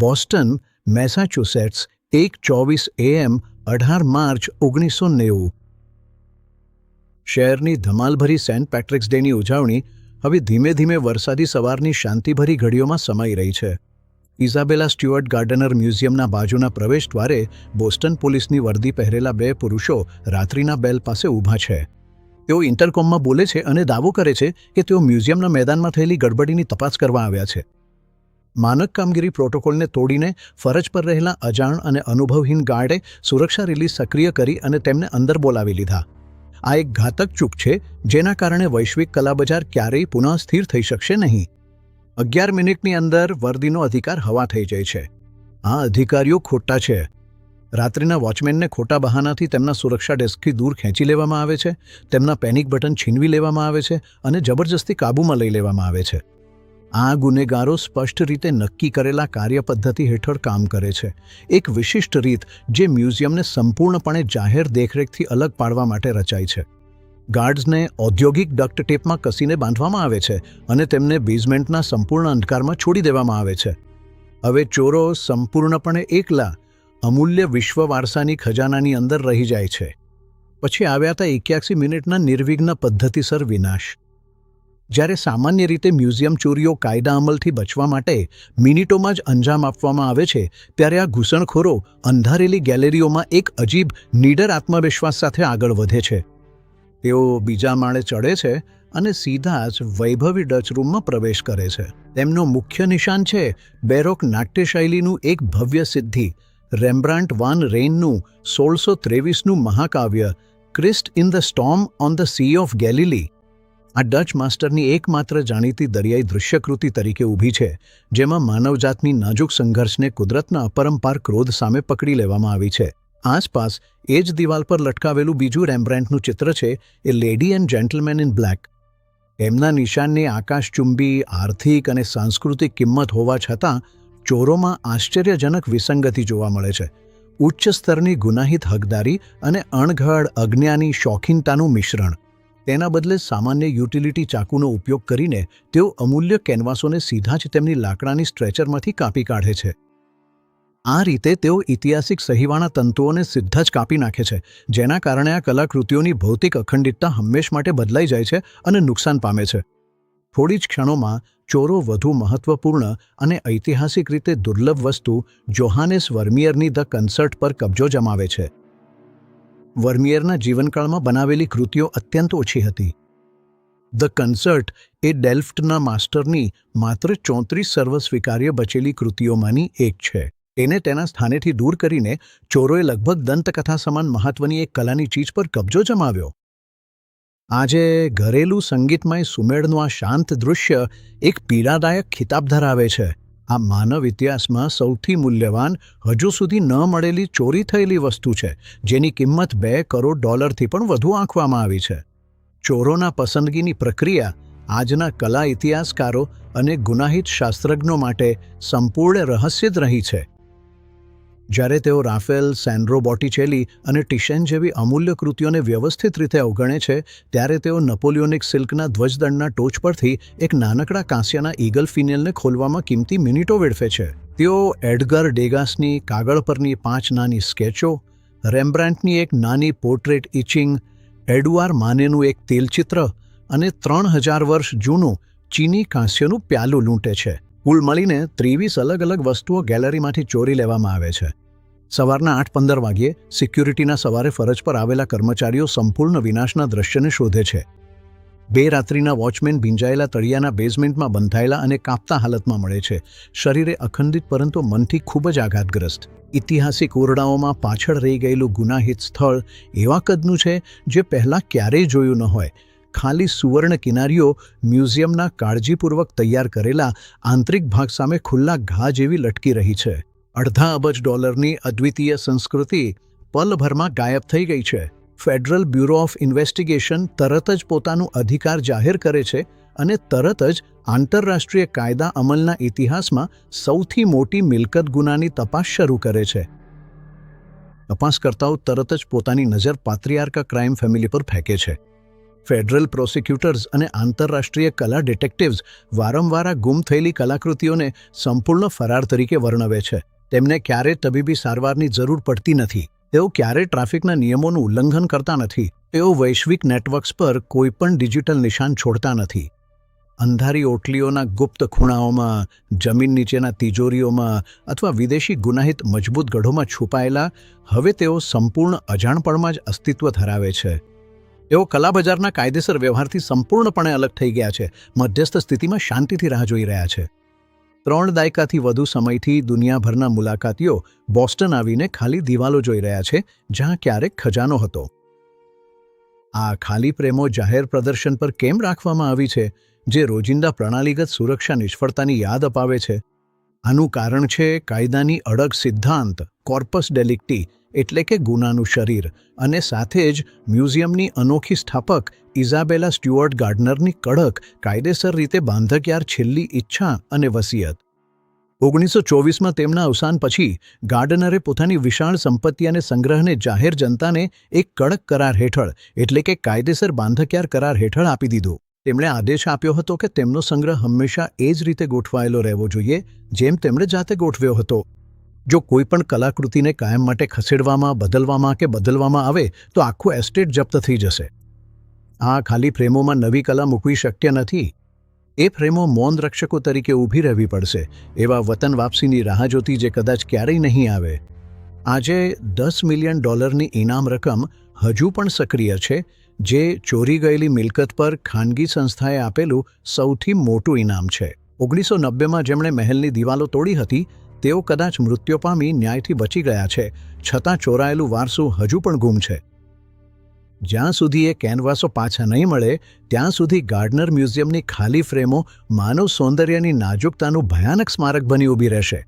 Boston, મેસાચ્યુસેટ્સ, 1:24 AM, 18 March 1990. શહેરની ધમાલભરી Saint પેટ્રિક્સ ડેની ઉજવણી હવે ધીમે ધીમે વરસાદી સવારની શાંતિભરી ઘડીઓમાં સમાઈ રહી છે. ઇઝાબેલા સ્ટ્યુઅર્ટ ગાર્ડનર મ્યુઝિયમના બાજુના પ્રવેશદ્વારે બોસ્ટન પોલીસની વર્દી પહેરેલા 2 પુરુષો રાત્રિના બેલ પાસે ઊભા છે. તેઓ ઇન્ટરકોમમાં બોલે છે અને દાવો કરે છે કે તેઓ મ્યુઝિયમના મેદાનમાં થયેલી ગડબડીની તપાસ કરવા આવ્યા છે. માનક કામગીરી પ્રોટોકોલને તોડીને ફરજ પર રહેલા અજાણ અને અનુભવહીન ગાર્ડે સુરક્ષા રિલીઝ સક્રિય કરી અને તેમને અંદર બોલાવી લીધા. આ એક ઘાતક ચૂક છે જેના કારણે વૈશ્વિક કલા બજાર ક્યારેય પુનઃ સ્થિર થઈ શકશે નહીં. 11 મિનિટની અંદર વર્દીનો અધિકાર હવા થઈ જાય છે. આ અધિકારીઓ ખોટા છે. રાત્રિના વોચમેનને ખોટા બહાનાથી તેમના સુરક્ષા ડેસ્કથી દૂર ખેંચી લેવામાં આવે છે, તેમના પેનિક બટન છીનવી લેવામાં આવે છે અને જબરજસ્તી કાબૂમાં લઈ લેવામાં આવે છે. આ ગુનેગારો સ્પષ્ટ રીતે નક્કી કરેલા કાર્યપદ્ધતિ હેઠળ કામ કરે છે. એક વિશિષ્ટ રીત જે મ્યુઝિયમને સંપૂર્ણપણે જાહેર દેખરેખથી અલગ પાડવા માટે રચાઈ છે. ગાર્ડ્સને ઔદ્યોગિક ડક્ટ ટેપમાં કસીને બાંધવામાં આવે છે અને તેમને બેઝમેન્ટના સંપૂર્ણ અંધકારમાં છોડી દેવામાં આવે છે. હવે ચોરો સંપૂર્ણપણે એકલા અમૂલ્ય વિશ્વ વારસાની ખજાનાની અંદર રહી જાય છે. પછી આવ્યા હતા 81 મિનિટના નિર્વિઘ્ન પદ્ધતિસર વિનાશ. જ્યારે સામાન્ય રીતે મ્યુઝિયમ ચોરીઓ કાયદા અમલથી બચવા માટે મિનિટોમાં જ અંજામ આપવામાં આવે છે, ત્યારે આ ઘૂસણખોરો અંધારેલી ગેલેરીઓમાં એક અજીબ નીડર આત્મવિશ્વાસ સાથે આગળ વધે છે. તેઓ બીજા માળે ચડે છે અને સીધા જ વૈભવી ડચ રૂમમાં પ્રવેશ કરે છે. તેમનો મુખ્ય નિશાન છે બેરોક નાટ્યશૈલીનું એક ભવ્ય સિદ્ધિ, રેમ્બ્રાન્ડ વાન રેઇનનું 1623નું મહાકાવ્ય Christ in the storm on the sea of Galilee. આ ડચ માસ્ટરની એકમાત્ર જાણીતી દરિયાઈ દૃશ્યકૃતિ તરીકે ઊભી છે, જેમાં માનવજાતની નાજુક સંઘર્ષને કુદરતના અપરંપાર ક્રોધ સામે પકડી લેવામાં આવી છે. આસપાસ એ જ દિવાલ પર લટકાવેલું બીજું રેમ્બ્રાન્ડનું ચિત્ર છે, a lady and gentleman in black. એમના નિશાનની આકાશચુંબી આર્થિક અને સાંસ્કૃતિક કિંમત હોવા છતાં ચોરોમાં આશ્ચર્યજનક વિસંગતિ જોવા મળે છે. ઉચ્ચ સ્તરની ગુનાહિત હકદારી અને અણઘડ અજ્ઞાની શોખીનતાનું મિશ્રણ. તેના બદલે સામાન્ય યુટિલિટી ચાકુનો ઉપયોગ કરીને તેઓ અમૂલ્ય કેનવાસોને સીધા જ તેમની લાકડાની સ્ટ્રેચરમાંથી કાપી કાઢે છે. આ રીતે તેઓ ઐતિહાસિક સહીવાણા તંતુઓને સીધા જ કાપી નાખે છે, જેના કારણે આ કલાકૃતિઓની ભૌતિક અખંડિતતા હંમેશ માટે બદલાઈ જાય છે અને નુકસાન પામે છે. થોડી જ ક્ષણોમાં ચોરો વધુ મહત્વપૂર્ણ અને ઐતિહાસિક રીતે દુર્લભ વસ્તુ જોહાનેસ વર્મિયરની ધ કન્સર્ટ પર કબજો જમાવે છે. વર્મિયરના જીવનકાળમાં બનાવેલી કૃતિઓ અત્યંત ઓછી હતી. ધ કન્સર્ટ એ ડેલ્ફ્ટના માસ્ટરની માત્ર 34 સર્વસ્વીકાર્ય બચેલી કૃતિઓમાંની એક છે. તેને તેના સ્થાનેથી દૂર કરીને ચોરોએ લગભગ દંતકથા સમાન મહત્વની એક કલાની ચીજ પર કબજો જમાવ્યો. આજે ઘરેલું સંગીતમય સુમેળનું આ શાંત દૃશ્ય એક પીડાદાયક ખિતાબ ધરાવે છે. આ માનવ ઇતિહાસમાં સૌથી મૂલ્યવાન, હજુ સુધી ન મળેલી ચોરી થયેલી વસ્તુ છે, જેની કિંમત $2 કરોડ પણ વધુ આંકવામાં આવી છે. ચોરોના પસંદગીની પ્રક્રિયા આજના કલા ઇતિહાસકારો અને ગુનાહિત શાસ્ત્રજ્ઞો માટે સંપૂર્ણ રહસ્ય જ રહી છે. જ્યારે તેઓ રાફેલ, સેન્ડ્રો બોટિચેલી અને ટિશેન જેવી અમૂલ્ય કૃતિઓને વ્યવસ્થિત રીતે અવગણે છે, ત્યારે તેઓ નપોલિયોનિક સિલ્કના ધ્વજદંડના ટોચ પરથી એક નાનકડા કાંસ્યના ઈગલ ફિનેલને ખોલવામાં કિંમતી મિનિટો વેડફે છે. તેઓ એડગર ડેગાસની કાગળ પરની 5 નાની સ્કેચો, રેમ્બ્રાન્ડની એક નાની પોર્ટ્રેટ ઇચિંગ, એડુઆર માનેનું એક તેલચિત્ર અને 3000 વર્ષ જૂનું ચીની કાંસ્યનું પ્યાલું લૂંટે છે. કુલ મળીને 23 અલગ અલગ વસ્તુઓ ગેલેરીમાંથી ચોરી લેવામાં આવે છે. સવારના 8:15 વાગ્યે સિક્યુરિટીના સવારે ફરજ પર આવેલા કર્મચારીઓ સંપૂર્ણ વિનાશના દ્રશ્યને શોધે છે. 2 રાત્રિના વોચમેન ભીંજાયેલા તળિયાના બેઝમેન્ટમાં બંધાયેલા અને કાપતા હાલતમાં મળે છે. શરીરે અખંડિત પરંતુ મનથી ખૂબ જ આઘાતગ્રસ્ત. ઐતિહાસિક ઓરડાઓમાં પાછળ રહી ગયેલું ગુનાહિત સ્થળ એવા કદનું છે જે પહેલાં ક્યારેય જોયું ન હોય. ખાલી સુવર્ણ કિનારીઓ મ્યુઝિયમના કાળજીપૂર્વક તૈયાર કરેલા આંતરિક ભાગ સામે ખુલ્લા ઘા જેવી લટકી રહી છે. $2.5 અબજની અદ્વિતીય સંસ્કૃતિ પલભરમાં ગાયબ થઈ ગઈ છે. ફેડરલ બ્યુરો ઓફ ઇન્વેસ્ટિગેશન તરત જ પોતાનું અધિકાર જાહેર કરે છે અને તરત જ આંતરરાષ્ટ્રીય કાયદા અમલના ઇતિહાસમાં સૌથી મોટી મિલકત ગુનાની તપાસ શરૂ કરે છે. તપાસકર્તાઓ તરત જ પોતાની નજર પાત્રિયાર્કા ક્રાઇમ ફેમિલી પર ફેંકે છે. ફેડરલ પ્રોસિક્યુટર્સ અને આંતરરાષ્ટ્રીય કલા ડિટેક્ટિવ્સ વારંવાર આ ગુમ થયેલી કલાકૃતિઓને સંપૂર્ણ ફરાર તરીકે વર્ણવે છે. તેમને ક્યારેય તબીબી સારવારની જરૂર પડતી નથી. તેઓ ક્યારેય ટ્રાફિકના નિયમોનું ઉલ્લંઘન કરતા નથી. તેઓ વૈશ્વિક નેટવર્ક્સ પર કોઈપણ ડિજિટલ નિશાન છોડતા નથી. અંધારી ઓટલીઓના ગુપ્ત ખૂણાઓમાં, જમીન નીચેના તિજોરીઓમાં અથવા વિદેશી ગુનાહિત મજબૂત ગઢોમાં છુપાયેલા હવે તેઓ સંપૂર્ણ અજાણપણમાં જ અસ્તિત્વ ધરાવે છે. તેઓ કલાબજારના કાયદેસર વ્યવહારથી સંપૂર્ણપણે અલગ થઈ ગયા છે. મધ્યસ્થ સ્થિતિમાં શાંતિથી રાહ જોઈ રહ્યા છે. 3 દાયકાથી વધુ સમયથી દુનિયાભરના મુલાકાતીઓ બોસ્ટન આવીને ખાલી દિવાલો જોઈ રહ્યા છે, જ્યાં ક્યારેક ખજાનો હતો. આ ખાલી પ્રેમો જાહેર પ્રદર્શન પર કેમ રાખવામાં આવી છે, જે રોજિંદા પ્રણાલીગત સુરક્ષા નિષ્ફળતાની યાદ અપાવે છે? આનું કારણ છે કાયદાની અડગ સિદ્ધાંત, કોર્પસ ડેલિક્ટી, એટલે કે ગુનાનું શરીર, અને સાથે જ મ્યુઝિયમની અનોખી સ્થાપક ઇઝાબેલા સ્ટ્યુઅર્ટ ગાર્ડનરની કડક, કાયદેસર રીતે બાંધકયાર છેલ્લી ઈચ્છા અને વસિયત. 1924માં તેમના અવસાન પછી ગાર્ડનરે પોતાની વિશાળ સંપત્તિ અને સંગ્રહને જાહેર જનતાને એક કડક કરાર હેઠળ, એટલે કે કાયદેસર બાંધકયાર કરાર હેઠળ આપી દીધો. તેમણે આદેશ આપ્યો હતો કે તેમનો સંગ્રહ હંમેશા એ જ રીતે ગોઠવાયેલો રહેવો જોઈએ જેમ તેમણે જાતે ગોઠવ્યો હતો. જો કોઈ પણ કલાકૃતિને કાયમ માટે ખસેડવામાં, બદલવામાં કે બદલવામાં આવે તો આખું એસ્ટેટ જપ્ત થઈ જશે. આ ખાલી ફ્રેમોમાં નવી કલા મૂકવી શક્ય નથી. એ ફ્રેમો મૌન રક્ષકો તરીકે ઊભી રહેવી પડશે, એવા વતન વાપસીની રાહ જોતી જે કદાચ ક્યારેય નહીં આવે. આજે $10 મિલિયન ઇનામ રકમ હજુ પણ સક્રિય છે, જે ચોરી ગયેલી મિલકત પર ખાનગી સંસ્થાએ આપેલું સૌથી મોટું ઇનામ છે. 1990માં જેમણે મહેલની દિવાલો તોડી હતી, તેઓ કદાચ મૃત્યુ પામી ન્યાયથી બચી ગયા છે, છતાં ચોરાયેલું વારસું હજુ પણ ગુમ છે. જ્યાં સુધી એ કેનવાસો પાછા નહીં મળે, ત્યાં સુધી ગાર્ડનર મ્યુઝિયમની ખાલી ફ્રેમો માનવ સૌંદર્યની નાજુકતાનું ભયાનક સ્મારક બની ઊભી રહેશે.